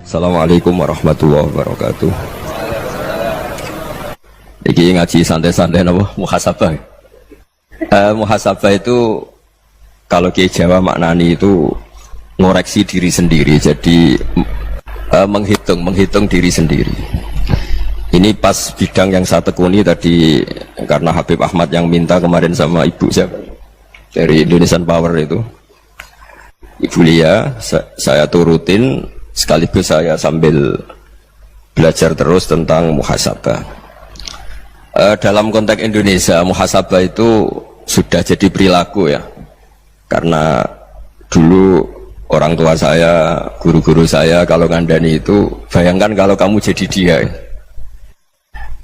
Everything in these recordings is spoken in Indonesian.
Assalamualaikum warahmatullahi wabarakatuh. Iki ngaji santai-santai napa muhasabah. Muhasabah itu kalau Kiai Jawa maknani itu ngoreksi diri sendiri. Jadi menghitung diri sendiri. Ini pas bidang yang saya tekuni tadi karena Habib Ahmad yang minta kemarin sama ibu siapa dari Indonesian Power itu. Ibu Lia, saya turutin sekaligus saya sambil belajar terus tentang muhasabah. Dalam konteks Indonesia, muhasabah itu sudah jadi perilaku ya. Karena dulu orang tua saya, guru-guru saya kalau ngandani itu, bayangkan kalau kamu jadi dia.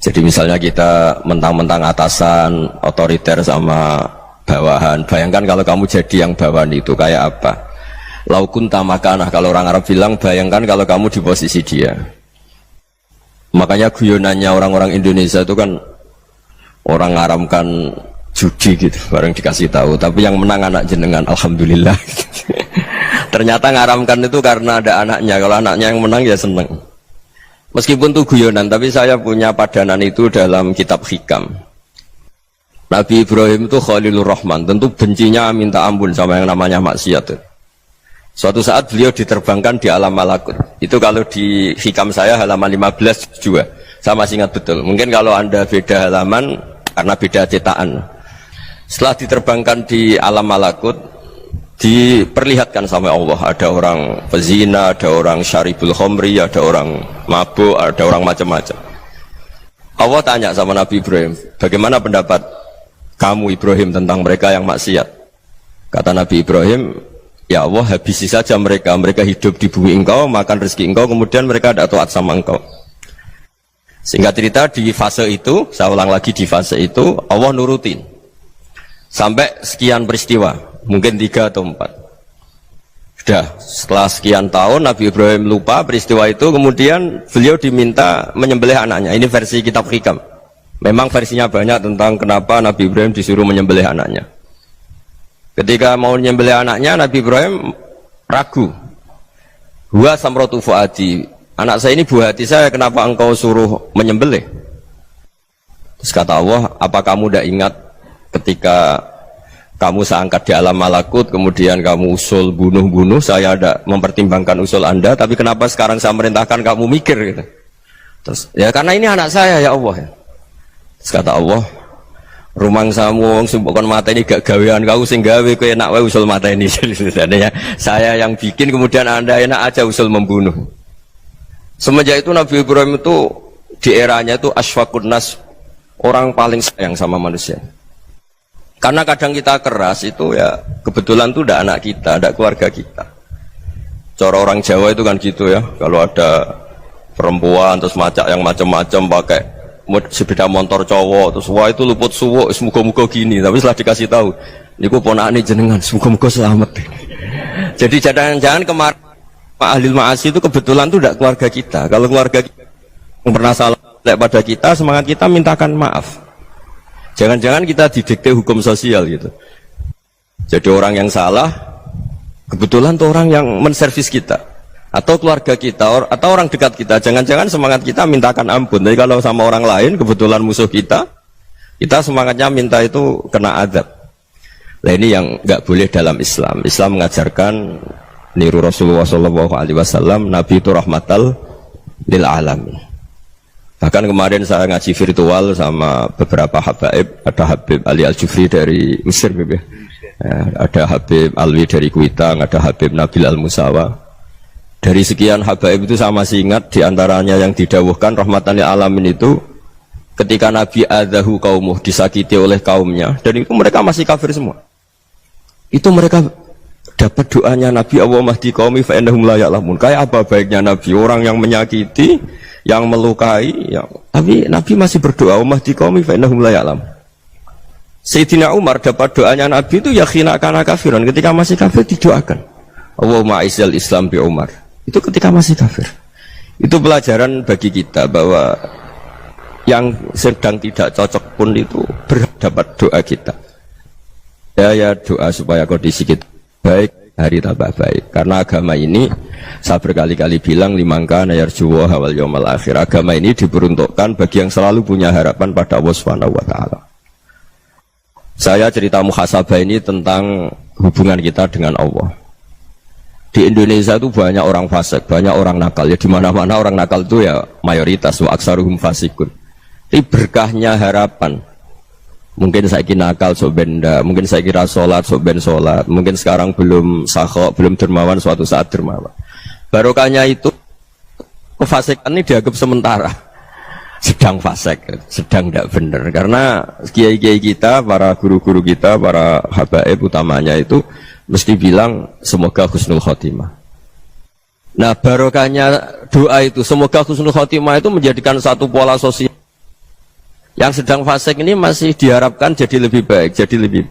Jadi misalnya kita mentang-mentang atasan, otoriter sama bawahan, bayangkan kalau kamu jadi yang bawahan itu kayak apa? Laukun tamakanah, kalau orang Arab bilang, bayangkan kalau kamu di posisi dia. Makanya guyonannya orang-orang Indonesia itu kan orang ngaramkan judi gitu, bareng dikasih tahu. Tapi yang menang anak jenengan, alhamdulillah. Ternyata ngaramkan itu karena ada anaknya. Kalau anaknya yang menang ya seneng. Meskipun itu guyonan, tapi saya punya padanan itu dalam kitab Hikam. Nabi Ibrahim itu Khalilur Rahman, tentu bencinya minta ampun sama yang namanya maksiat. Suatu saat beliau diterbangkan di alam malakut. Itu kalau di Hikam saya halaman 15 juga. Saya masih ingat betul. Mungkin kalau Anda beda halaman karena beda cetakan. Setelah diterbangkan di alam malakut, diperlihatkan sama Allah, ada orang pezina, ada orang syaribul khomri, ada orang mabuk, ada orang macam-macam. Allah tanya sama Nabi Ibrahim, bagaimana pendapat kamu Ibrahim tentang mereka yang maksiat? Kata Nabi Ibrahim, ya Allah, habisi saja mereka. Mereka hidup di bumi engkau, makan rezeki engkau, kemudian mereka tidak taat sama engkau. Singkat cerita, di fase itu, saya ulang lagi, di fase itu Allah nurutin sampai sekian peristiwa, mungkin 3 atau 4. Sudah setelah sekian tahun Nabi Ibrahim lupa peristiwa itu, kemudian beliau diminta menyembelih anaknya. Ini versi kitab Hikam. Memang versinya banyak tentang kenapa Nabi Ibrahim disuruh menyembelih anaknya. Ketika mau menyembelih anaknya, Nabi Ibrahim ragu. Huwa samratu fuadi, anak saya ini buah hati saya, kenapa engkau suruh menyembelih? Terus kata Allah, apa kamu tidak ingat ketika kamu saya angkat di alam malakut, kemudian kamu usul bunuh-bunuh, saya ada mempertimbangkan usul Anda, tapi kenapa sekarang saya merintahkan kamu mikir gitu? Terus, ya karena ini anak saya ya Allah. Terus kata Allah, rumang samu sumpukkan mata ini gak gawean kau sing gawe kowe enak wae usul mata ini. Ya, saya yang bikin, kemudian Anda enak aja usul membunuh. Semenjak itu Nabi Ibrahim itu di eranya itu asfaqun nas, orang paling sayang sama manusia. Karena kadang kita keras itu ya kebetulan itu tidak anak kita, tidak keluarga kita. Cara orang Jawa itu kan gitu ya. Kalau ada perempuan terus macak yang macam-macam pakai sepeda motor cowok terus wah itu luput suwuk, semoga-moga gini. Tapi setelah dikasih tahu, niku ponakane jenengan, semoga-moga selamat. Jadi jangan-jangan kemarin ahli ma'asi itu kebetulan itu tidak keluarga kita. Kalau keluarga kita yang pernah salah pada kita, semangat kita mintakan maaf. Jangan-jangan kita didikte hukum sosial gitu. Jadi orang yang salah kebetulan tuh orang yang menservis kita atau keluarga kita atau orang dekat kita. Jangan-jangan semangat kita mintakan ampun. Tapi kalau sama orang lain kebetulan musuh kita semangatnya minta itu kena azab. Nah ini yang nggak boleh dalam Islam. Islam mengajarkan niru Rasulullah SAW, Nabi itu rahmatal lil alamin. Bahkan kemarin saya ngaji virtual sama beberapa habaib, ada Habib Ali Al-Jufri dari Mesir, ya, ada Habib Alwi dari Kuitang, ada Habib Nabil Al-Musawa. Dari sekian habaib itu saya masih ingat diantaranya yang didawuhkan rahmatan lil alamin itu ketika Nabi adahu kaumuh, disakiti oleh kaumnya, dan itu mereka masih kafir semua. Itu mereka dapat doanya Nabi, Allah mahdi qaumi fa innahum la ya'lamun. Kayak apa baiknya Nabi, orang yang menyakiti, yang melukai, tapi Nabi masih berdoa, Allah mahdi qaumi fa innahum la ya'lamun. Sayyidina Umar dapat doanya Nabi itu ya khina kana kafiran, ketika masih kafir didoakan. Allahumma a'izzal Islam bi Umar. Itu ketika masih kafir. Itu pelajaran bagi kita bahwa yang sedang tidak cocok pun itu berdapat doa kita. Ya doa supaya kondisi kita baik. hari tambah baik. Karena agama ini saya berkali-kali bilang limangka nayarjuwa hawal yawmal akhir. Agama ini diperuntukkan bagi yang selalu punya harapan pada Allah Subhanahu wa taala. Saya cerita muhasabah ini tentang hubungan kita dengan Allah. Di Indonesia itu banyak orang fasik, banyak orang nakal. Ya di mana-mana orang nakal itu ya mayoritas, wa aksaruhum fasikun. Ini berkahnya harapan. Mungkin saya kira nakal sok benda, mungkin saya kira sholat sok ben sholat, mungkin sekarang belum sakhok, belum dermawan, suatu saat dermawan. Barokahnya itu kefasikan ini dianggap sementara, sedang fasik, sedang tidak benar. Karena kiai-kiai kita, para guru-guru kita, para habaib utamanya itu mesti bilang semoga husnul khotimah. Nah barokahnya doa itu semoga husnul khotimah itu menjadikan satu pola sosial. Yang sedang fasik ini masih diharapkan jadi lebih baik, jadi lebih.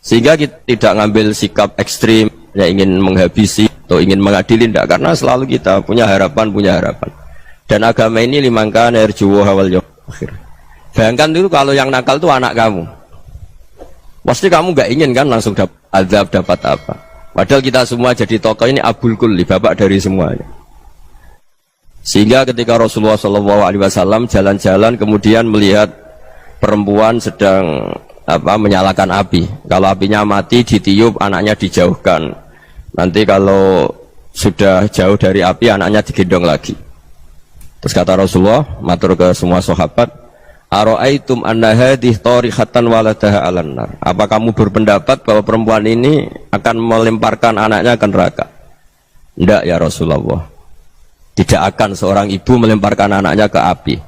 Sehingga kita tidak ngambil sikap ekstrim, ya ingin menghabisi atau ingin mengadili, tidak. Karena selalu kita punya harapan. Dan agama ini limangka nerjuwa hawal yawmal akhir. Bayangkan itu kalau yang nakal itu anak kamu. Pasti kamu nggak ingin kan langsung dapat azab, dapat apa. Padahal kita semua jadi tokoh ini abul kulli, bapak dari semuanya. Sehingga ketika Rasulullah SAW jalan-jalan kemudian melihat perempuan sedang menyalakan api. Kalau apinya mati ditiup, anaknya dijauhkan. Nanti kalau sudah jauh dari api, anaknya digendong lagi. Terus kata Rasulullah, matur ke semua sahabat, Aro'aitum anna hadih torihatan waladaha alan nar. Apa kamu berpendapat bahwa perempuan ini akan melemparkan anaknya ke neraka? Tidak ya Rasulullah. Tidak akan seorang ibu melemparkan anaknya ke api.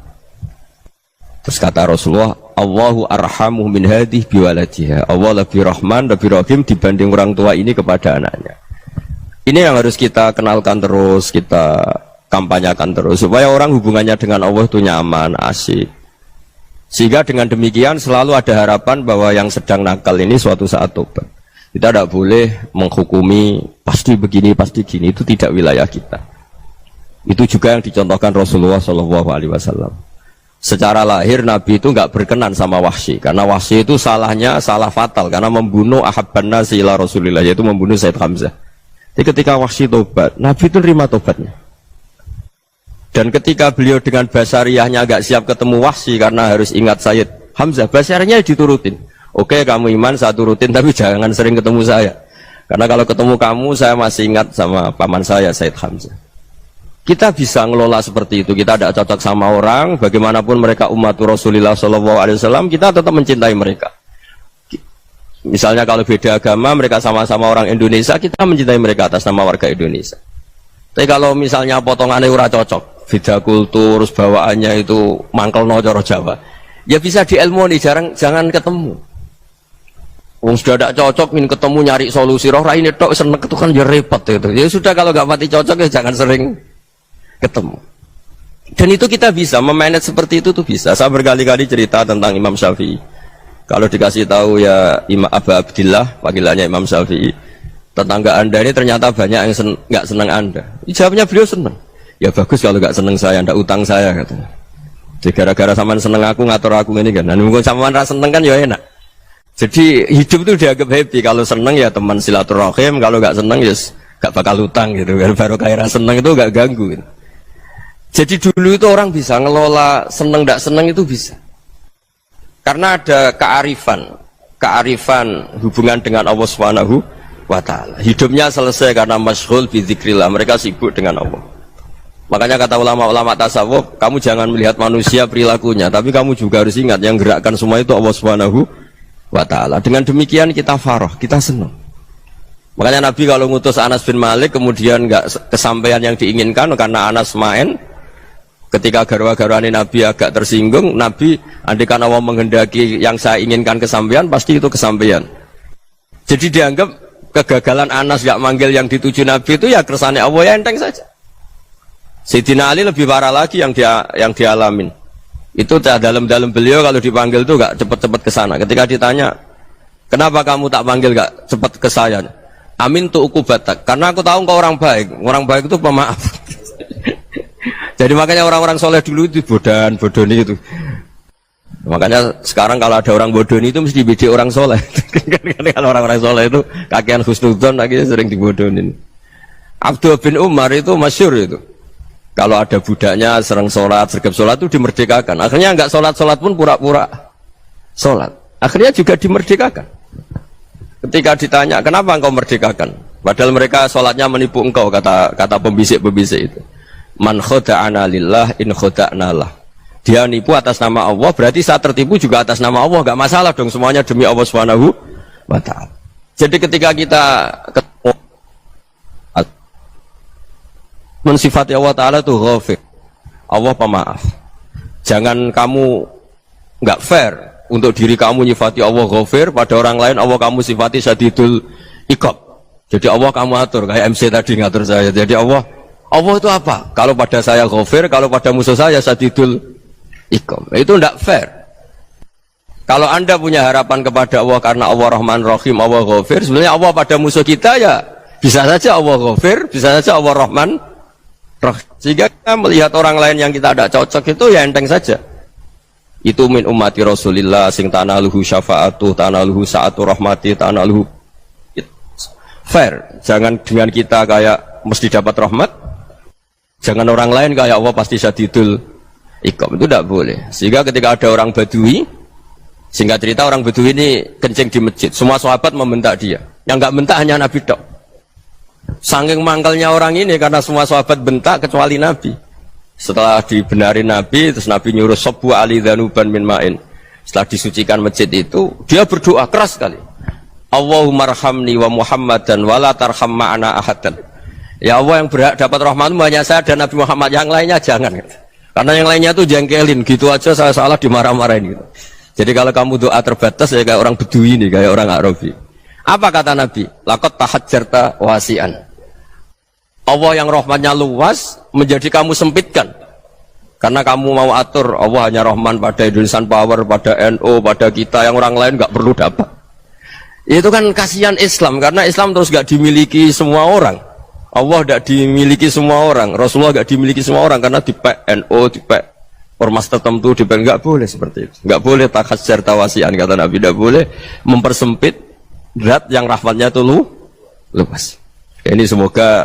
Terus kata Rasulullah, Allahu arhamu min hadih biwaladiha. Allah lebih rahman, lebih rahim dibanding orang tua ini kepada anaknya. Ini yang harus kita kenalkan terus, kita kampanyakan terus, supaya orang hubungannya dengan Allah itu nyaman, asik. Sehingga dengan demikian selalu ada harapan bahwa yang sedang nakal ini suatu saat tobat. Kita tidak boleh menghukumi pasti begini, pasti gini, itu tidak wilayah kita. Itu juga yang dicontohkan Rasulullah SAW. Secara lahir Nabi itu nggak berkenan sama Wahsy, karena Wahsy itu salahnya salah fatal karena membunuh ahabban nasi ila Rasulillah, yaitu membunuh Said Hamzah. Jadi ketika Wahsy tobat, Nabi itu terima tobatnya. Dan ketika beliau dengan basariyahnya agak siap ketemu Wahsy karena harus ingat Said Hamzah, basariyahnya diturutin. Oke, kamu iman, saya turutin, tapi jangan sering ketemu saya. Karena kalau ketemu kamu, saya masih ingat sama paman saya, Said Hamzah. Kita bisa ngelola seperti itu. Kita tidak cocok sama orang, bagaimanapun mereka umat Rasulullah SAW, kita tetap mencintai mereka. Misalnya kalau beda agama, mereka sama-sama orang Indonesia, kita mencintai mereka atas nama warga Indonesia. Tapi kalau misalnya potongannya ora cocok, beda kultur, bawaannya itu mangkel no coro Jawa, ya bisa diilmoni, jangan ketemu. Wong sudah tidak cocok, ingin ketemu nyari solusi. Roh ini tok seneng itu kan ya repot itu. Ya sudah kalau nggak mati cocok ya jangan sering ketemu. Dan itu kita bisa memanage seperti itu tuh bisa. Saya berkali-kali cerita tentang Imam Syafi'i. Kalau dikasih tahu ya Imam Abu Abdillah, panggilannya Imam Syafi'i, tetangga anda ini ternyata banyak yang nggak senang anda. Jawabnya beliau senang. Ya bagus kalau nggak senang saya, ndak utang saya katanya. Jadi gara-gara saman seneng aku ngatur aku ini kan. Dan mungkin saman rasa seneng kan ya enak. Jadi hidup itu dianggap happy. Kalau seneng ya teman silaturahim, kalau nggak seneng ya nggak bakal utang gitu. Baru kayak rasa seneng itu nggak ganggu. Gitu. Jadi dulu itu orang bisa ngelola seneng tidak seneng itu bisa. Karena ada kearifan hubungan dengan Allah Subhanahu wa taala. Hidupnya selesai karena masyghul bi dzikrillah, mereka sibuk dengan Allah. Makanya kata ulama-ulama tasawuf, kamu jangan melihat manusia perilakunya, tapi kamu juga harus ingat yang gerakkan semua itu Allah Subhanahu wa taala. Dengan demikian kita farah, kita senang. Makanya Nabi kalau ngutus Anas bin Malik kemudian nggak kesampaian yang diinginkan karena Anas main. Ketika garwa-garwani Nabi agak tersinggung, Nabi andikan Allah menghendaki yang saya inginkan kesampaian, pasti itu kesampaian. Jadi dianggap kegagalan Anas gak manggil yang dituju Nabi itu ya kersane Allah, ya enteng saja. Sayyidina Ali lebih parah lagi yang dialamin. Itu dalam beliau kalau dipanggil itu gak cepat-cepat ke sana. Ketika ditanya, kenapa kamu tak panggil gak cepat ke saya? Amin tu ukubatak, karena aku tahu engkau orang baik itu pemaaf. Jadi makanya orang-orang soleh dulu itu bodoh itu. Makanya sekarang kalau ada orang bodoh itu mesti dibidik orang soleh. Kalau orang-orang soleh itu kakean husnudzon akhirnya sering dibodohin. Abdul bin Umar itu masyhur itu. Kalau ada budaknya sering sholat, sergap sholat itu dimerdekakan. Akhirnya nggak sholat pun pura-pura sholat. Akhirnya juga dimerdekakan. Ketika ditanya, kenapa engkau merdekakan? Padahal mereka sholatnya menipu engkau, kata pembisik-pembisik itu. Man khoda'ana lillah in khoda'na lah. Dia nipu atas nama Allah, berarti saat tertipu juga atas nama Allah. Gak masalah dong, semuanya demi Allah Subhanahu wa ta'ala. Jadi ketika kita mensifati Allah Ta'ala itu ghafir, Allah pemaaf. Jangan kamu nggak fair untuk diri kamu nyifati Allah ghafir, pada orang lain Allah kamu sifati syadidul iqab. Jadi Allah kamu atur, kayak MC tadi ngatur saya. Jadi Allah itu apa? Kalau pada saya ghafir, kalau pada musuh saya syadidul iqab. Itu tidak fair. Kalau Anda punya harapan kepada Allah karena Allah Rahman Rahim, Allah ghafir, sebenarnya Allah pada musuh kita ya bisa saja Allah ghafir, bisa saja Allah Rahman Rahim. Sehingga kita melihat orang lain yang kita tidak cocok itu ya enteng saja. Itu min ummati Rasulillah sing tanaluhu syafa'atu, tanaluhu sa'atu rahmati, tanaluhu fair. Jangan dengan kita kayak mesti dapat rahmat. Jangan orang lain kayak Allah pasti syadidul iqab. Itu tidak boleh. Sehingga ketika ada orang Badui, singkat cerita orang Badui ini kencing di masjid, semua sahabat membentak dia. Yang nggak bentak hanya Nabi tok. Saking mangkalnya orang ini karena semua sahabat bentak kecuali Nabi. Setelah dibenarin Nabi, terus Nabi nyuruh sabbu ali dhanuban min ma'in. Setelah disucikan masjid itu, dia berdoa keras sekali. Allahumma arhamni wa Muhammadan wa la tarham ma'ana ahadan. Ya Allah, yang berhak dapat rahmatmu hanya saya dan Nabi Muhammad, yang lainnya jangan. Karena yang lainnya tuh jengkelin, gitu aja saya salah dimarah-marahin gitu. Jadi kalau kamu doa terbatas ya kayak orang Bedui ini, kayak orang Arabi. Apa kata Nabi? Laqad tahajjarta wasi'an. Allah yang rahmatnya luas menjadi kamu sempitkan. Karena kamu mau atur Allah hanya rahman pada Indonesian Power, pada NU, pada kita, yang orang lain nggak perlu dapat. Itu kan kasihan Islam, karena Islam terus nggak dimiliki semua orang. Allah tidak dimiliki semua orang, Rasulullah nggak dimiliki semua orang, karena di NU, di ormas tertentu, di nggak boleh seperti itu. Nggak boleh takhasyar tawasian, kata Nabi, tidak boleh mempersempit zat yang rahmatnya itu luas. Ini semoga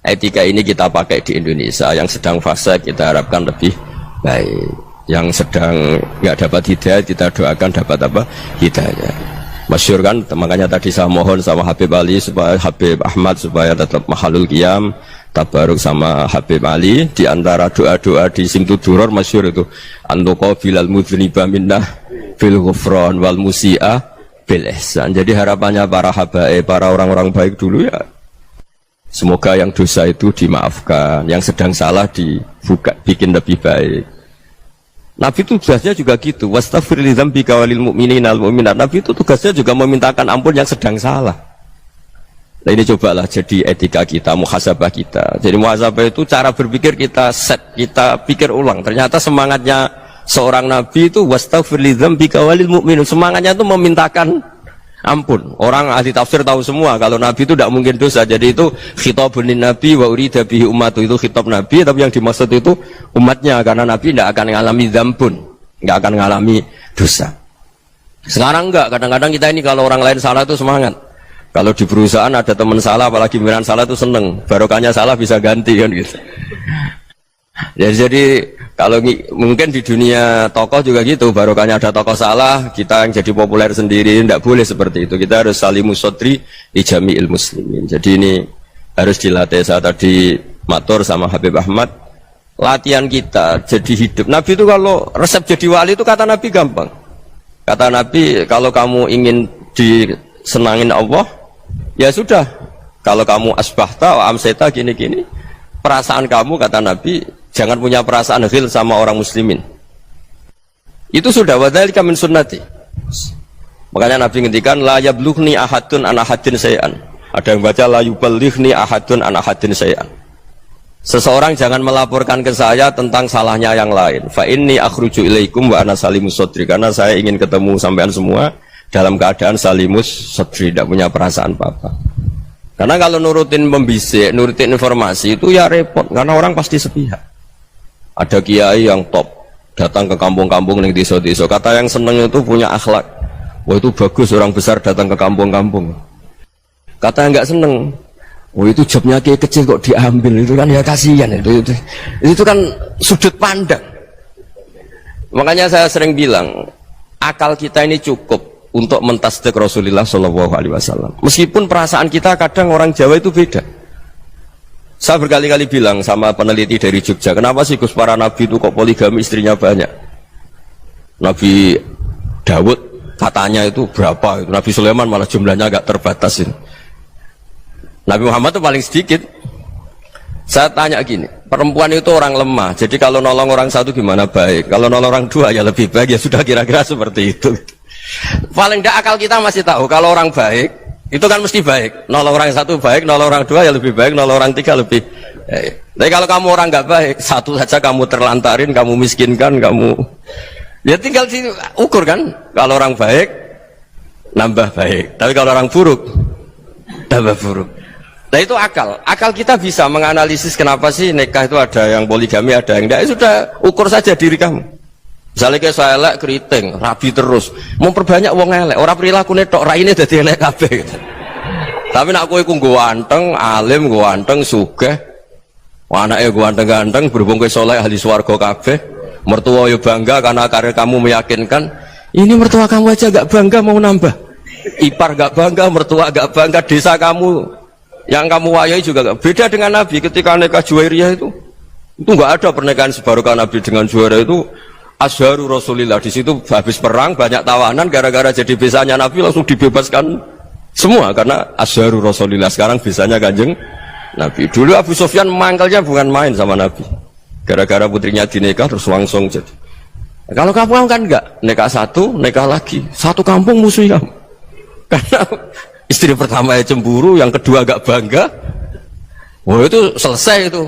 etika ini kita pakai di Indonesia. Yang sedang fase kita harapkan lebih baik, yang sedang nggak dapat hidayah kita doakan dapat apa? Hidayah. Masyhur kan, makanya tadi saya mohon sama Habib Ali supaya Habib Ahmad supaya tetap mahalul qiyam tabaruk sama Habib Ali. Di antara doa-doa di Simtud Duror masyhur itu antuqa bilal mudhniba minnah bil ghufran wal musi'ah bil ihsan. Jadi harapannya para habaib, para orang-orang baik dulu ya, semoga yang dosa itu dimaafkan, yang sedang salah dibuka, bikin lebih baik. Nabi itu tugasnya juga gitu. Wastaghfir li dzambika walil mu'minina wal mu'minat. Nabi itu tugasnya juga memintakan ampun yang sedang salah. Nah ini cobalah jadi etika kita, muhasabah kita. Jadi muhasabah itu cara berpikir kita set, kita pikir ulang. Ternyata semangatnya seorang Nabi itu wastaghfir li dzambika walil mu'minun. Semangatnya itu memintakan ampun. Orang ahli tafsir tahu semua kalau Nabi itu tidak mungkin dosa. Jadi itu khitabun lin Nabi wa urida bihi ummatu, itu khitab Nabi, tapi yang dimaksud itu umatnya, karena Nabi tidak akan mengalami dzambun, tidak akan mengalami dosa. Sekarang enggak, kadang-kadang kita ini kalau orang lain salah itu semangat. Kalau di perusahaan ada teman salah, apalagi pimpinan salah itu seneng, barokahnya salah bisa ganti kan gitu. Ya, jadi kalau mungkin di dunia tokoh juga gitu, barokahnya ada tokoh salah, kita yang jadi populer sendiri, tidak boleh seperti itu. Kita harus salimus sodri di jami'il muslimin. Jadi ini harus dilatih. Saya tadi matur sama Habib Ahmad, latihan kita jadi hidup. Nabi itu kalau resep jadi wali itu kata Nabi gampang. Kata Nabi, kalau kamu ingin disenangin Allah, ya sudah. Kalau kamu asbahta wa amseta gini-gini, perasaan kamu, kata Nabi, jangan punya perasaan ghil sama orang muslimin. Itu sudah wadzalika min sunnati. Makanya Nabi ngendikan la yablughni ahadun an ahadin syai'an. Ada yang baca la yuballighni ahadun an ahadin syai'an. Seseorang jangan melaporkan ke saya tentang salahnya yang lain. Fa inni akhruju ilaikum wa ana salimus sodri. Karena saya ingin ketemu sampean semua dalam keadaan salimus sodri, tidak punya perasaan apa-apa. Karena kalau nurutin pembisik, nurutin informasi itu ya repot, karena orang pasti sepihak. Ada kiai yang top, datang ke kampung-kampung ning desa-desa. Kata yang seneng itu punya akhlak. Wah itu bagus orang besar datang ke kampung-kampung. Kata yang nggak seneng, wah itu jobnya kayak kecil kok diambil, itu kan ya kasihan itu kan sudut pandang. Makanya saya sering bilang, akal kita ini cukup untuk mentasdik Rasulullah Shallallahu Alaihi Wasallam. Meskipun perasaan kita kadang orang Jawa itu beda. Saya berkali-kali bilang sama peneliti dari Jogja, kenapa sih Gus para nabi itu kok poligami istrinya banyak? Nabi Dawud katanya itu berapa? Itu Nabi Sulaiman malah jumlahnya agak terbatas ini. Nabi Muhammad itu paling sedikit. Saya tanya gini, perempuan itu orang lemah, jadi kalau nolong orang satu gimana baik, kalau nolong orang dua ya lebih baik, ya sudah kira-kira seperti itu. Paling tidak akal kita masih tahu kalau orang baik itu kan mesti baik, nolong orang satu baik, nolong orang dua ya lebih baik, nolong orang tiga lebih baik. Tapi kalau kamu orang nggak baik, satu saja kamu terlantarin, kamu miskinkan, kamu ya tinggal diukur kan. Kalau orang baik nambah baik, tapi kalau orang buruk tambah buruk. Nah itu akal kita bisa menganalisis kenapa sih nikah itu ada yang poligami, ada yang enggak. Sudah ukur saja diri kamu. Misalnya kayak saya elek keriting, rabi terus, mau perbanyak wong elek, orang perilaku netok raine dadi elek kabeh. Tapi nak kowe iku ganteng, alim, ganteng, sugih, anake ganteng-ganteng, berhubung kowe saleh ahli swarga kabeh, mertua yo bangga karena karir kamu meyakinkan. Ini mertua kamu aja gak bangga mau nambah. Ipar gak bangga, mertua gak bangga, desa kamu yang kamu wayai juga gak beda dengan Nabi. Ketika nikah Juwairiyah itu nggak ada pernikahan sebarokah Nabi dengan Juwairiyah itu. Azharu Rasulillah, di situ habis perang banyak tawanan, gara-gara jadi besanya Nabi langsung dibebaskan semua karena Azharu Rasulillah. Sekarang besanya Kanjeng Nabi. Dulu Abu Sufyan mangkalnya bukan main sama Nabi, gara-gara putrinya dinikah terus langsung jadi. Kalau kamu kan enggak, nikah satu, nikah lagi, satu kampung musuh kamu. Karena istri pertama ya cemburu, yang kedua agak bangga. Wah itu selesai itu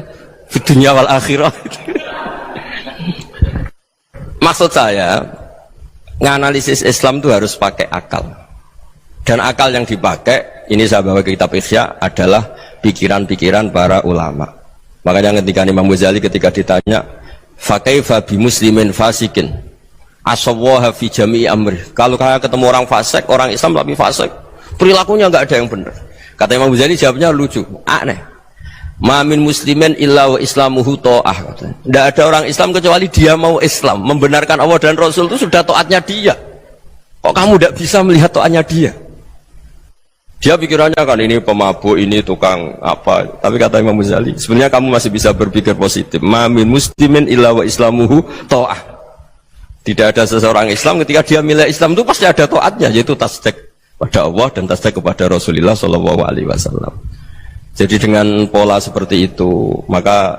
di dunia wal akhirah. Maksud saya, nganalisis Islam itu harus pakai akal. Dan akal yang dipakai, ini saya bawa ke kitab Ihya, adalah pikiran-pikiran para ulama. Makanya ketika Imam Ghazali ketika ditanya, fakaifa bi muslimin fasikin asawwaha fi jami'i amri. Kalau kalian ketemu orang fasik, orang Islam tapi fasik, perilakunya nggak ada yang benar. Kata Imam Ghazali jawabnya lucu, aneh. Mamin muslimin illa wa islamuhu ta'ah. Tidak ada orang Islam kecuali dia mau Islam, membenarkan Allah dan Rasul itu sudah taatnya dia. Kok kamu tidak bisa melihat taatnya dia? Dia pikirannya kan ini pemabuk, ini tukang apa. Tapi kata Imam Ghazali, sebenarnya kamu masih bisa berpikir positif. Mamin muslimin illa wa islamuhu ta'ah. Tidak ada seseorang Islam ketika dia milik Islam itu pasti ada taatnya, yaitu tasdik pada Allah dan tasdik kepada Rasulullah Shallallahu Alaihi Wasallam. Jadi dengan pola seperti itu, maka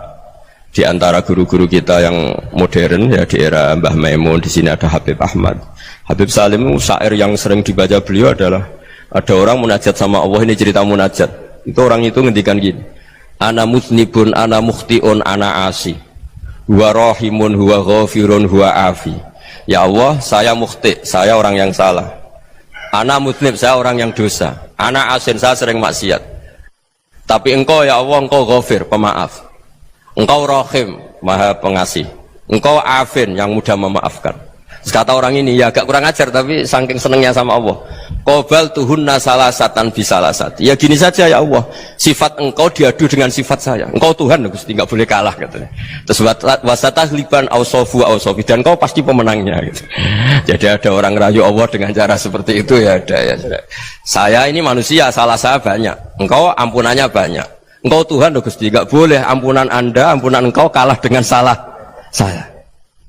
di antara guru-guru kita yang modern ya di era Mbah Maimun, di sini ada Habib Ahmad, Habib Salim, syair yang sering dibaca beliau adalah ada orang munajat sama Allah. Ini cerita munajat. Itu orang itu ngendikan gini, ana mutnibun, ana mukhtiun, ana asi, huwa rahimun, huwa ghafirun, huwa afi. Ya Allah, saya mukhti, saya orang yang salah. Ana mutnib, saya orang yang dosa. Ana asin, saya sering maksiat. Tapi engkau ya Allah, engkau ghafir, pemaaf. Engkau rahim, maha pengasih. Engkau afin, yang mudah memaafkan. Kata orang ini, ya agak kurang ajar, tapi saking senengnya sama Allah. Qobal tuhunna salasatan bisalasat. Ya gini saja ya Allah, sifat engkau diadu dengan sifat saya. Engkau Tuhan, Gusti, nggak boleh kalah katanya. Terus wasatah liban ausofu ausofi, dan engkau pasti pemenangnya gitu. Jadi ada orang rayu Allah dengan cara seperti itu ya ada ya. Saya ini manusia, salah saya banyak. Engkau ampunannya banyak. Engkau Tuhan, Gusti, nggak boleh ampunan Anda, ampunan engkau kalah dengan salah saya.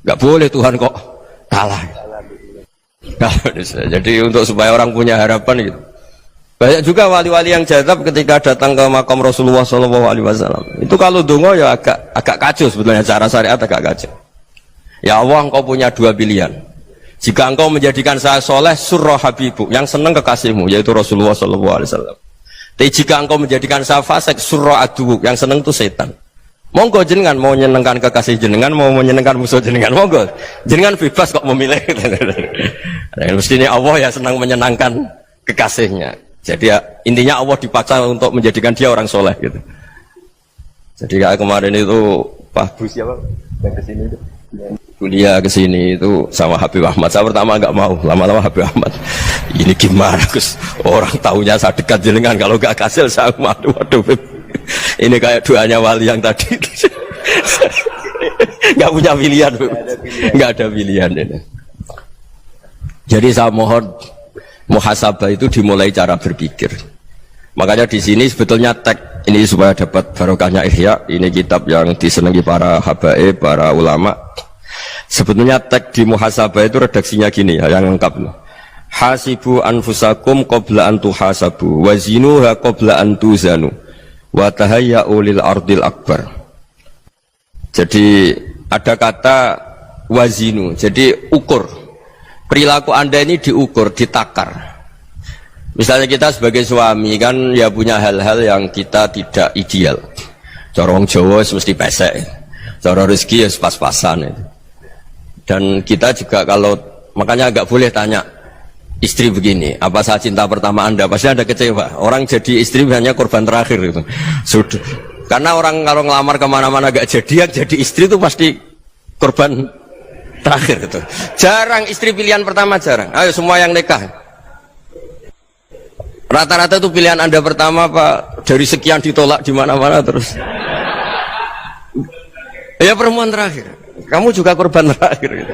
Nggak boleh Tuhan kok kalah. Jadi untuk supaya orang punya harapan gitu. Banyak juga wali-wali yang jadab ketika datang ke makam Rasulullah SAW. Itu kalau dongo ya agak kacau sebetulnya, cara syariat agak kacau. Ya Allah, engkau punya dua pilihan. Jika engkau menjadikan saya soleh, surah habibu, yang senang kekasihmu, yaitu Rasulullah SAW. Tapi jika engkau menjadikan saya fasik, surah aduh, yang senang itu setan. Monggo jenengan mau menyenangkan kekasih jenengan, mau menyenangkan musuh jenengan, monggo jenengan bebas kok memilih. Mestinya Allah ya senang menyenangkan kekasihnya. Jadi ya, intinya Allah dipaksa untuk menjadikan dia orang soleh gitu. Jadi kayak kemarin itu Pak Bu siapa yang kesini itu, kuliah ke sini itu sama Habib Ahmad. Saya pertama nggak mau, lama-lama Habib Ahmad. Ini gimana Gus? Orang tahunya saya dekat jenengan, kalau nggak kasil saya waduh, waduh. Ini kayak doanya wali yang tadi. Nggak punya pilihan, nggak ada pilihan ini. Jadi saya mohon muhasabah itu dimulai cara berpikir. Makanya di sini sebetulnya tag ini supaya dapat barokahnya Ihya. Ini kitab yang disenangi para habaib, para ulama. Sebetulnya tag di muhasabah itu redaksinya gini ya, yang lengkap. Hasibu anfusakum qabla an tuhasabu wa zinuha qabla an tuzanu wa tahayya'u lil ardil akbar. Jadi ada kata wazinu, jadi ukur. Perilaku Anda ini diukur, ditakar. Misalnya kita sebagai suami kan ya punya hal-hal yang kita tidak ideal. Cara wong Jawa mesti pesek. Cara rezeki ya pas-pasan itu. Dan kita juga kalau makanya nggak boleh tanya istri begini, apa saya cinta pertama Anda? Pasti Anda kecewa. Orang jadi istri hanya korban terakhir itu. Sudah. Karena orang kalau ngelamar kemana-mana gak jadi, yang jadi istri itu pasti korban terakhir itu. Jarang istri pilihan pertama, jarang. Ayo semua yang nikah. Rata-rata itu pilihan Anda pertama Pak, dari sekian ditolak di mana-mana terus. Ya perempuan terakhir. Kamu juga korban terakhir gitu.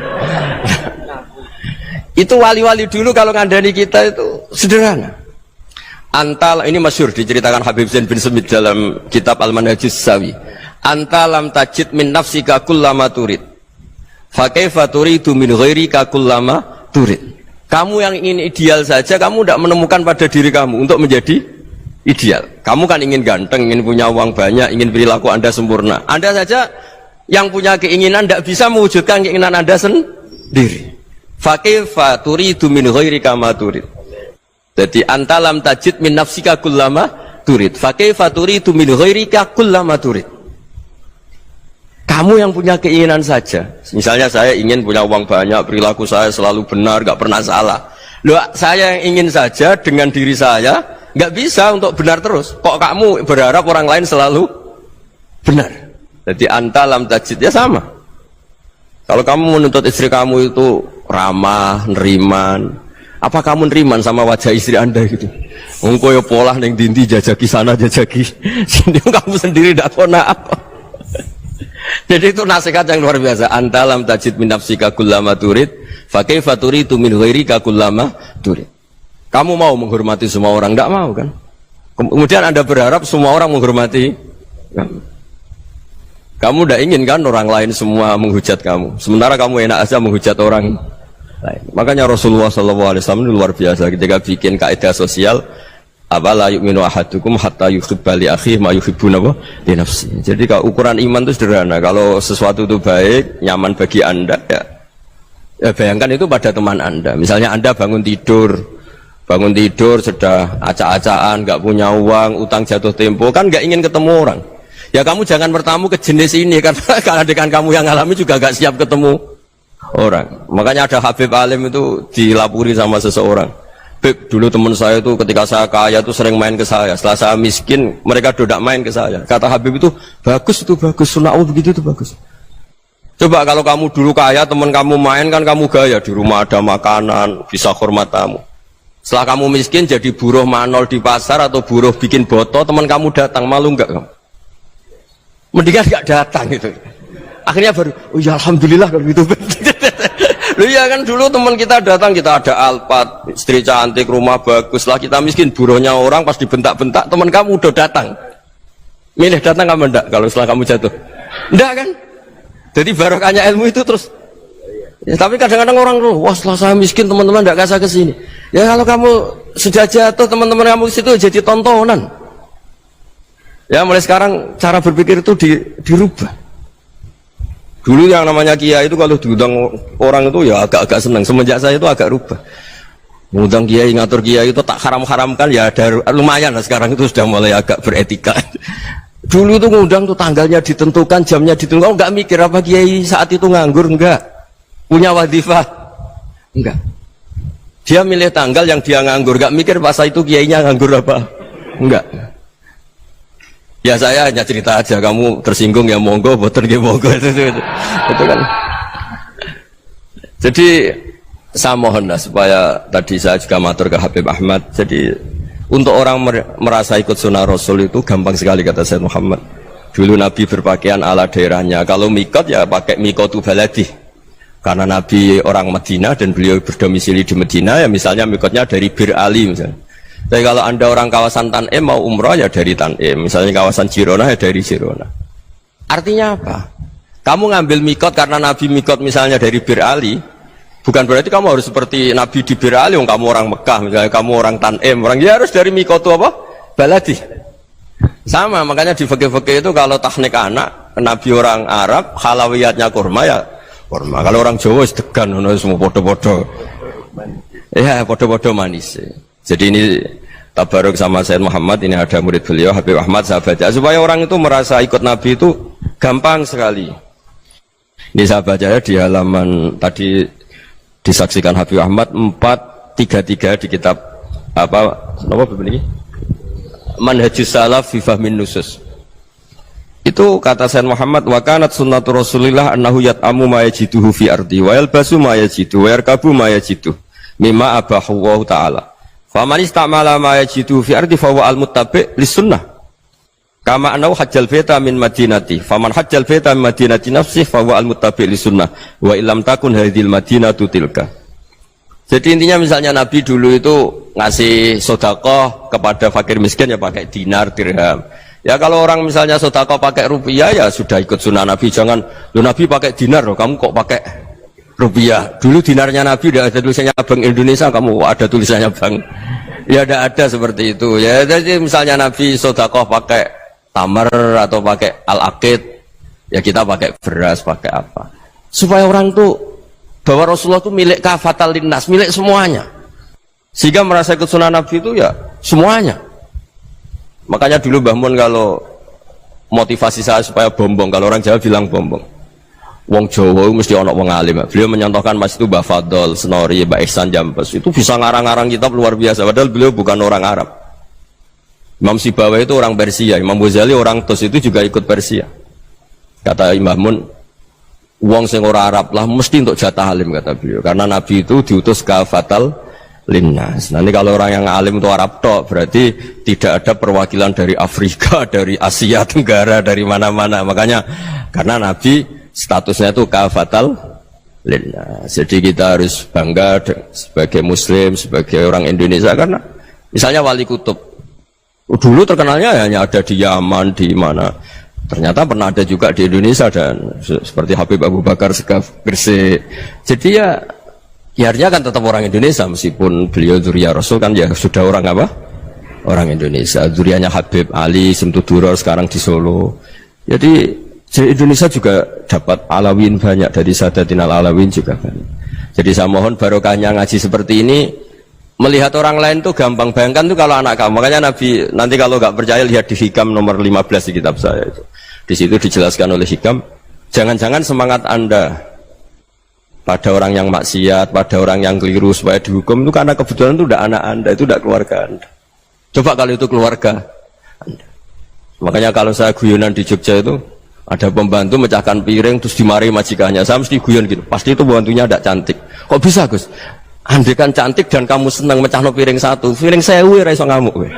Itu wali-wali dulu kalau ngandani kita itu sederhana. Antal ini masyhur diceritakan Habib Zain bin Semit dalam kitab Al-Manhajus Sawi. Antalam tajid min nafsika kullama turid. Fa kaifa turidu min ghairika kullama turid. Kamu yang ingin ideal saja kamu tidak menemukan pada diri kamu untuk menjadi ideal. Kamu kan ingin ganteng, ingin punya uang banyak, ingin perilaku Anda sempurna. Anda saja yang punya keinginan tidak bisa mewujudkan keinginan Anda sendiri. Fakaifa turidu min ghairika ma turid. Jadi antalam tajid min nafsika kullama turid. Fakaifa turidu min ghairika kullama turid. Kamu yang punya keinginan saja. Misalnya saya ingin punya uang banyak, perilaku saya selalu benar, gak pernah salah. Loh, saya yang ingin saja dengan diri saya gak bisa untuk benar terus. Kok kamu berharap orang lain selalu benar? Jadi antalam tajid ya sama. Kalau kamu menuntut istri kamu itu ramah, neriman, apa kamu neriman sama wajah istri Anda gitu? Engkau ya pola neng dindi jajaki sana jajaki sini, kamu sendiri tidak kona apa. Jadi itu nasihat yang luar biasa. Antalam tajid min nafsika kullama turid, fa kaifa turidu min ghairika kullama turid. Kamu mau menghormati semua orang? Tidak mau kan? Kemudian Anda berharap semua orang menghormati kamu. Kamu tidak ingin kan orang lain semua menghujat kamu, sementara kamu enak aja menghujat orang lain. Makanya Rasulullah SAW luar biasa ketika bikin kaidah sosial, apa la yu'minu ahadukum hatta yuhibba li akhihi ma yuhibbu li nafsihi. Jadi kalau ukuran iman itu sederhana. Kalau sesuatu itu baik, nyaman bagi Anda, ya bayangkan itu pada teman Anda. Misalnya Anda bangun tidur sudah acak-acakan, nggak punya uang, utang jatuh tempo, kan nggak ingin ketemu orang. Ya kamu jangan bertamu ke jenis ini karena dengan kamu yang alami juga gak siap ketemu orang. Makanya ada Habib Alim itu dilapuri sama seseorang. Beb, dulu teman saya itu ketika saya kaya itu sering main ke saya. Setelah saya miskin, mereka tidak main ke saya. Kata Habib itu bagus, sunau begitu itu bagus. Coba kalau kamu dulu kaya, teman kamu main kan kamu gaya, di rumah ada makanan, bisa hormat tamu. Setelah kamu miskin jadi buruh manol di pasar atau buruh bikin boto, teman kamu datang, malu enggak kamu? Mendingan gak datang itu. Akhirnya baru, oh ya alhamdulillah kalau gitu. Loh ya kan dulu teman kita datang, kita ada Alphard, istri cantik, rumah bagus. Lah kita miskin, buruhnya orang pas dibentak-bentak, teman kamu udah datang. Milih datang kamu enggak kalau setelah kamu jatuh? Enggak kan? Jadi barokahnya ilmu itu terus. Ya, tapi kadang-kadang orang tuh, wah setelah saya miskin teman-teman enggak kasih ke sini. Ya kalau kamu sudah jatuh, teman-teman kamu di situ jadi tontonan. Ya mulai sekarang cara berpikir itu dirubah. Dulu yang namanya kiai itu kalau diundang orang itu ya agak-agak senang. Semenjak saya itu agak rubah. Mengundang kiai, ngatur kiai itu tak haram-haramkan ya ada lumayan lah sekarang itu sudah mulai agak beretika. Dulu itu ngundang tuh tanggalnya ditentukan, jamnya ditentukan. Enggak mikir apa kiai saat itu nganggur, enggak. Punya wadifah, enggak. Dia milih tanggal yang dia nganggur, enggak mikir pas itu kiainya nganggur apa, enggak. Ya saya hanya cerita aja, kamu tersinggung ya monggo, boten ya monggo itu kan. Jadi saya mohon lah supaya tadi saya juga matur ke Habib Ahmad. Jadi untuk orang merasa ikut sunnah Rasul itu gampang sekali kata Sayyid Muhammad. Dulu Nabi berpakaian ala daerahnya. Kalau mikot ya pakai mikotu baladi. Karena Nabi orang Madinah dan beliau berdomisili di Madinah ya misalnya mikotnya dari Bir Ali misalnya. Tapi kalau anda orang kawasan Tanim mau umrah ya dari Tanim. Misalnya kawasan Jirona ya dari Jirona. Artinya apa? Kamu ngambil mikot karena Nabi mikot misalnya dari Bir Ali, bukan berarti kamu harus seperti Nabi di Bir Ali, kamu orang Mekah, misalnya kamu orang Tanim, orang ya harus dari mikot itu apa? Baladi. Sama, makanya di fikih-fikih itu kalau teknik anak, Nabi orang Arab, halawiyatnya kurma ya kurma. Kalau orang Jawa sedegan, semua podo-podo. Ya, podo-podo manis. Jadi ini tabaruk sama Sayyid Muhammad, ini ada murid beliau Habib Ahmad, saya baca supaya orang itu merasa ikut Nabi itu gampang sekali. Ini saya baca di halaman tadi disaksikan Habib Ahmad 433 di kitab apa begini? Manhajus Salaf fi Fahmin Nusus. Itu kata Sayyid Muhammad, wa kanat sunnatu Rasulillah annahu yat'amu ma yajiduhu fi ardi wa yalbasu ma yajidu wa yarkabu ma yajidu mimma abahu wa ta'ala. Faman istamala ma yajidu fi ardi fa huwa al-muttabi' lis-sunnah. Kama annahu hajjal baita min madinati. Faman hajjal baita min madinati nafsihi fa huwa al-muttabi' lis-sunnah. Wa illam takun hadhil madinatu tilka. Jadi intinya misalnya Nabi dulu itu ngasih sedekah kepada fakir miskin ya pakai dinar, dirham. Ya kalau orang misalnya sedekah pakai rupiah ya sudah ikut sunnah Nabi. Jangan lu Nabi pakai dinar loh, kamu kok pakai rupiah. Dulu dinarnya Nabi udah ada tulisannya Bank Indonesia, kamu ada tulisannya Bank. Ya tidak ada seperti itu. Ya jadi misalnya Nabi sedekah pakai tamar atau pakai al-aqid, ya kita pakai beras, pakai apa. Supaya orang tuh bahwa Rasulullah itu milik kafatal linnas, milik semuanya. Sehingga merasa ikut sunnah Nabi itu ya semuanya. Makanya dulu Mbah Mun kalau motivasi saya supaya bombong, kalau orang Jawa bilang bombong. Wong Jawa mesti ono wong alim. Beliau menyontohkan Mas itu Mbah Fadol, Senori, Mbah Ihsan Jambes. Itu bisa ngarang-ngarang kitab luar biasa. Padahal beliau bukan orang Arab. Imam Sibawa itu orang Persia, Imam Ghazali orang Tos itu juga ikut Persia. Kata Imam Mun, wong sing ora Arab lah mesti untuk jatah alim kata beliau. Karena Nabi itu diutus kafatal linnas. Nanti kalau orang yang alim itu Arab tok, berarti tidak ada perwakilan dari Afrika, dari Asia Tenggara, dari mana-mana. Makanya karena Nabi statusnya itu kafatal linnas. Jadi kita harus bangga sebagai Muslim, sebagai orang Indonesia karena misalnya Wali Kutub dulu terkenalnya hanya ada di Yaman, di mana. Ternyata pernah ada juga di Indonesia dan seperti Habib Abu Bakar Segaf Gresik. Jadi ya artinya kan tetap orang Indonesia meskipun beliau dzurriyyah Rasul kan ya sudah orang apa? Orang Indonesia. Dzurriyyahnya Habib Ali Simtuduror sekarang di Solo. Jadi Indonesia juga dapat alawin banyak dari Sadatin al-Alawin juga banyak. Jadi saya mohon barokahnya ngaji seperti ini. Melihat orang lain tuh gampang, bayangkan tuh kalau anak kamu. Makanya Nabi nanti kalau nggak percaya lihat di Hikam nomor 15 di kitab saya itu. Di situ dijelaskan oleh Hikam, jangan-jangan semangat Anda pada orang yang maksiat, pada orang yang keliru supaya dihukum itu karena kebetulan itu udah anak Anda, itu udah keluarga Anda. Coba kalau itu keluarga Anda. Makanya kalau saya guyonan di Jogja itu ada pembantu mecahkan piring terus dimarahi majikannya, saya mesti guyon gitu. Pasti itu pembantunya tidak cantik. Kok bisa Gus? Andai kan cantik dan kamu senang mecahno piring satu, piring 1000 ra iso ngamuk kowe.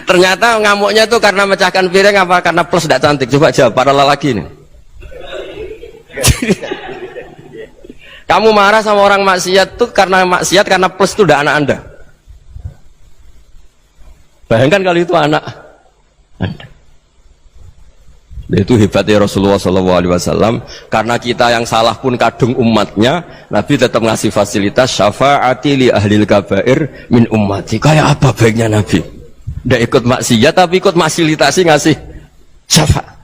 Ternyata ngamuknya itu karena mecahkan piring apa karena plus tidak cantik? Coba jawab para lelaki ini. Kamu marah sama orang maksiat tuh karena maksiat karena plus itu udah anak Anda. Bayangkan kalau itu anak Anda. Itu hebatnya Rasulullah SAW. Karena kita yang salah pun kadung umatnya, Nabi tetap ngasih fasilitas syafaati li ahlil kabair min ummati. Kayak apa baiknya Nabi? Tidak ikut maksiat tapi ikut fasilitasi ngasih syafaat.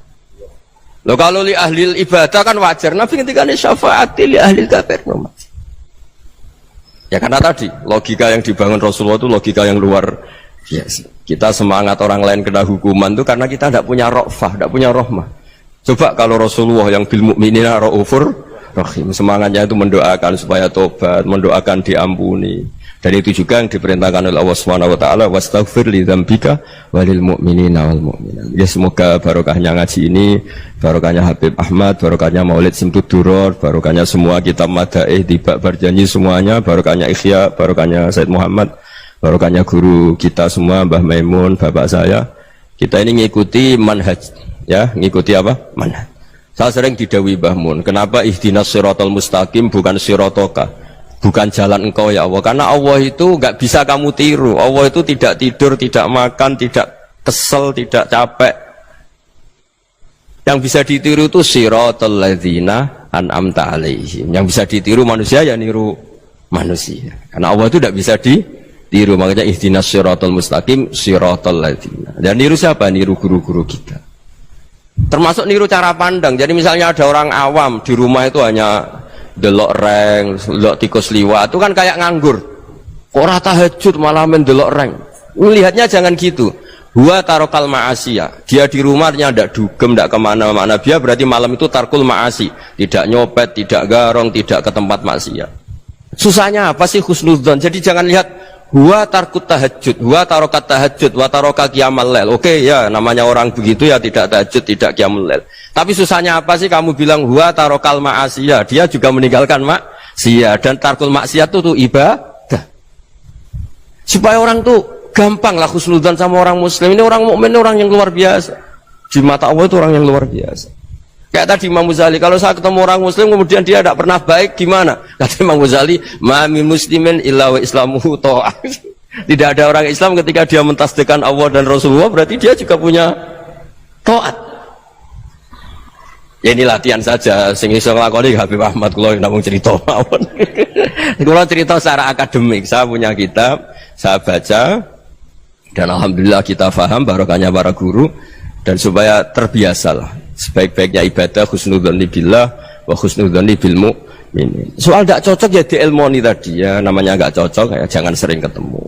Loh kalau li ahlil ibadah kan wajar. Nabi ketika ini syafaati li ahlil kabair min ummati. Ya karena tadi logika yang dibangun Rasulullah itu logika yang luar biasa. Kita semangat orang lain kena hukuman itu karena kita tidak punya ra'fah, tidak punya rahmah. Coba kalau Rasulullah yang bil mu'minina ra'ufur rahim, semangatnya itu mendoakan supaya tobat, mendoakan diampuni. Dan itu juga yang diperintahkan oleh Allah Subhanahu wa taala, wastaghfir li dzambika walil mu'minina wal mu'minat. Ya semoga barokahnya ngaji ini, barokahnya Habib Ahmad, barokahnya Maulid Simtud Duror, barokahnya semua kitab Madaih, Tiba Berjanji semuanya, barokahnya Ikhya, barokahnya Said Muhammad, barokahnya guru kita semua, Mbah Maimun, bapak saya. Kita ini ngikuti manhaj, ya, ngikuti apa? Manhaj. Saya sering didhawuhi Mbah Mun, kenapa ihdinas siratal mustaqim bukan siratoka? Bukan jalan engkau ya Allah, karena Allah itu nggak bisa kamu tiru. Allah itu tidak tidur, tidak makan, tidak kesel, tidak capek. Yang bisa ditiru itu siratal ladzina an'amta alaihim. Yang bisa ditiru manusia ya niru manusia. Karena Allah itu tidak bisa ditiru, makanya ihdinas siratal mustaqim siratal ladzina. Dan niru siapa? Niru guru-guru kita. Termasuk niru cara pandang. Jadi misalnya ada orang awam di rumah itu hanya delok reng, delok tikus liwat, itu kan kayak nganggur. Ora tahajud malah mendelok reng. Melihatnya jangan gitu. Huwa tarokal ma'asiyah. Dia di rumahnya tidak dugem, tidak kemana-mana. Dia berarti malam itu tarkul ma'asi. Tidak nyopet, tidak garong, tidak ke tempat maksiat. Susahnya apa sih husnudzon? Jadi jangan lihat huwa tarkut tahajud, huwa tarokat tahajud, wa taroka qiyamal lail. Oke ya, namanya orang begitu ya tidak tahajud, tidak qiyamul lail. Tapi susahnya apa sih kamu bilang huwa tarokal ma'asiyah? Dia juga meninggalkan maksiat, dan tarkul maksiat itu ibadah. Supaya orang tuh gampang lah husnudzon sama orang muslim. Ini orang mukmin, orang yang luar biasa. Di mata Allah itu orang yang luar biasa. Kayak tadi Imam Ghazali, kalau saya ketemu orang muslim kemudian dia tidak pernah baik, gimana? Kata Imam Ghazali, ma min muslimin illa wa islamuhu ta'ah. Tidak ada orang Islam ketika dia mentasdihkan Allah dan Rasulullah, berarti dia juga punya taat. Ya ini latihan saja, sing iso nglakoni Habib Ahmad kula namung cerita mawon. Kula cerita secara akademik, saya punya kitab, saya baca, dan alhamdulillah kita paham barokahnya para guru, dan supaya terbiasalah sebaik-baiknya ibadah husnudzon billah wa husnudzon bil mu'minin. Soal tidak cocok ya diilmoni tadi ya, namanya nggak cocok ya jangan sering ketemu.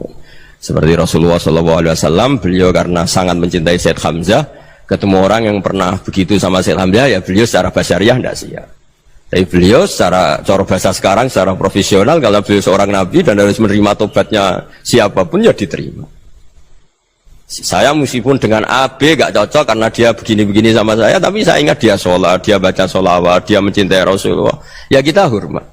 Seperti Rasulullah SAW, beliau karena sangat mencintai Said Hamzah, ketemu orang yang pernah begitu sama Said Hamzah, ya beliau secara basyariah tidak siap. Tapi beliau secara cara bahasa sekarang, secara profesional, kalau beliau seorang nabi dan harus menerima tobatnya siapapun ya diterima. Saya meskipun dengan A, B gak cocok karena dia begini-begini sama saya, tapi saya ingat dia sholat, dia baca sholawat, dia mencintai Rasulullah, ya kita hormat.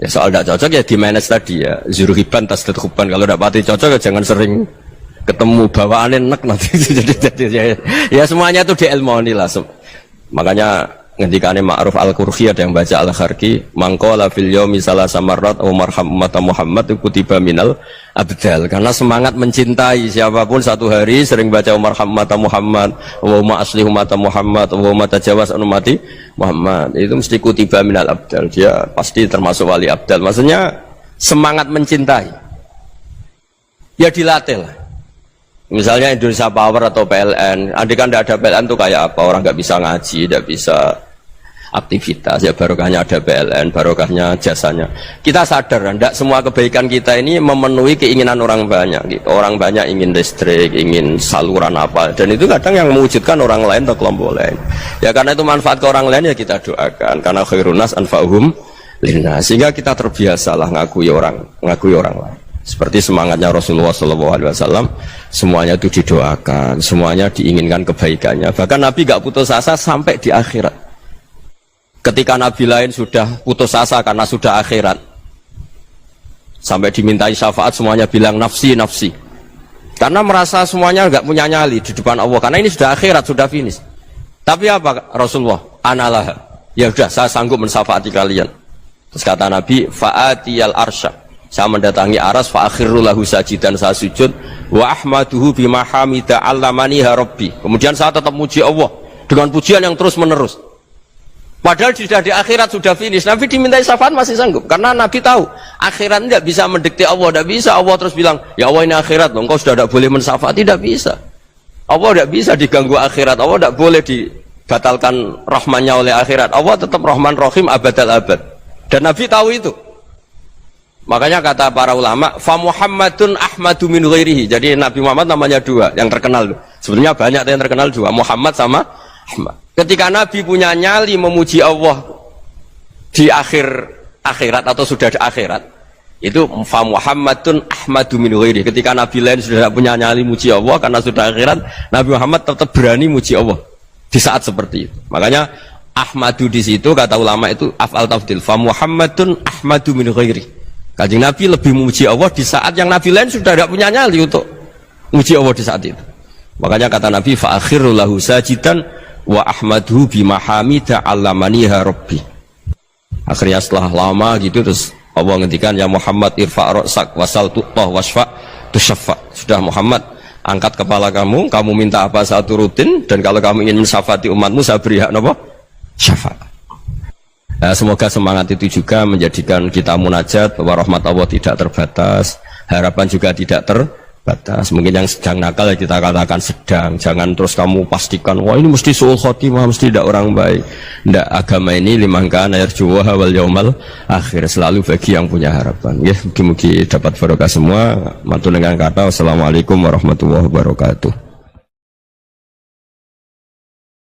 Ya soal gak cocok ya di manage tadi ya, zuruhiban tasdad huban. Kalau gak pati cocok ya jangan sering ketemu, bawaannya enak nanti. Ya semuanya itu diilmoni lah. Makanya ngendikane Ma'ruf Al-Qurhi, ada yang baca Al-Kharki, mangqala fil yaumi salasa marrat aw marham ummata Muhammad kutiba minal abdal. Karena semangat mencintai siapapun satu hari sering baca marham ummata Muhammad, wa asli ummata Muhammad, wa tajawaz an ummati Muhammad, itu mesti kutiba minal abdal. Dia pasti termasuk wali abdal. Maksudnya semangat mencintai ya dilatih lah. Misalnya Indonesia Power atau PLN, andai kan tidak ada PLN itu kayak apa? Orang nggak bisa ngaji, tidak bisa aktivitas. Ya barokahnya ada PLN, barokahnya jasanya. Kita sadar, tidak semua kebaikan kita ini memenuhi keinginan orang banyak. Gitu. Orang banyak ingin listrik, ingin saluran apa, dan itu kadang yang mewujudkan orang lain atau kelompok lain. Ya karena itu manfaat ke orang lain ya kita doakan. Karena khairun nas anfa'uhum linnas. Sehingga kita terbiasalah ngakui orang lain. Seperti semangatnya Rasulullah SAW, semuanya itu didoakan, semuanya diinginkan kebaikannya. Bahkan Nabi gak putus asa sampai di akhirat. Ketika Nabi lain sudah putus asa karena sudah akhirat, sampai dimintai syafaat semuanya bilang nafsi, nafsi. Karena merasa semuanya gak punya nyali di depan Allah. Karena ini sudah akhirat, sudah finish. Tapi apa Rasulullah? Analah. Ya sudah, saya sanggup mensyafaati kalian. Terus kata Nabi, fa'atiyal arsya. Saya mendatangi aras fa akhirru lahu sajidan, saya sujud wa ahmaduhu bima hamida 'allamani ya rabbi. Kemudian saya tetap muji Allah dengan pujian yang terus menerus. Padahal sudah di akhirat, sudah finish. Nabi dimintai syafaat masih sanggup karena Nabi tahu akhirat tidak bisa mendikte Allah, tidak bisa Allah terus bilang, "Ya Allah ini akhirat loh, engkau sudah tidak boleh mensyafaat." Tidak bisa. Allah tidak bisa diganggu akhirat. Allah tidak boleh dibatalkan rahmannya oleh akhirat. Allah tetap Rahman Rahim abadal abad. Dan Nabi tahu itu. Makanya kata para ulama, fa Muhammadun ahmadu min ghairihi. Jadi Nabi Muhammad namanya dua yang terkenal. Sebenarnya banyak yang terkenal dua, Muhammad sama Ahmad. Ketika Nabi punya nyali memuji Allah di akhirat atau sudah di akhirat, Itu fa Muhammadun ahmadu min ghairi. Ketika Nabi lain sudah tidak punya nyali muji Allah karena sudah akhirat, Nabi Muhammad tetap berani muji Allah di saat seperti itu. Makanya ahmadu di situ kata ulama itu af'al tafdil. Fa Muhammadun ahmadu min ghairi. Kanjeng Nabi lebih memuji Allah di saat yang Nabi lain sudah tidak punya nyali untuk muji Allah di saat itu. Makanya kata Nabi fa akhiru lahu sajidan wa ahmaduhu bimahamidah allamaniha rabbi. Akhirnya setelah lama gitu terus Allah ngendikan ya Muhammad irfa' ra'sak wasal tu'tah wasfa' tusyaffa. Sudah Muhammad, angkat kepala kamu minta apa saya turutin, dan kalau kamu ingin mensyafaati umatmu saya beri hak napa? Syafaat. Nah, semoga semangat itu juga menjadikan kita munajat bahwa rahmat Allah tidak terbatas, harapan juga tidak terbatas. Mungkin yang sedang nakal ya kita katakan sedang, jangan terus kamu pastikan wah ini mesti suul khotimah, mesti tidak orang baik. Tidak, agama ini liman kana yarju wal yaumal akhir, selalu bagi yang punya harapan. Ya, mugi-mugi dapat barokah semua. Mantul dengan kata wassalamualaikum warahmatullahi wabarakatuh.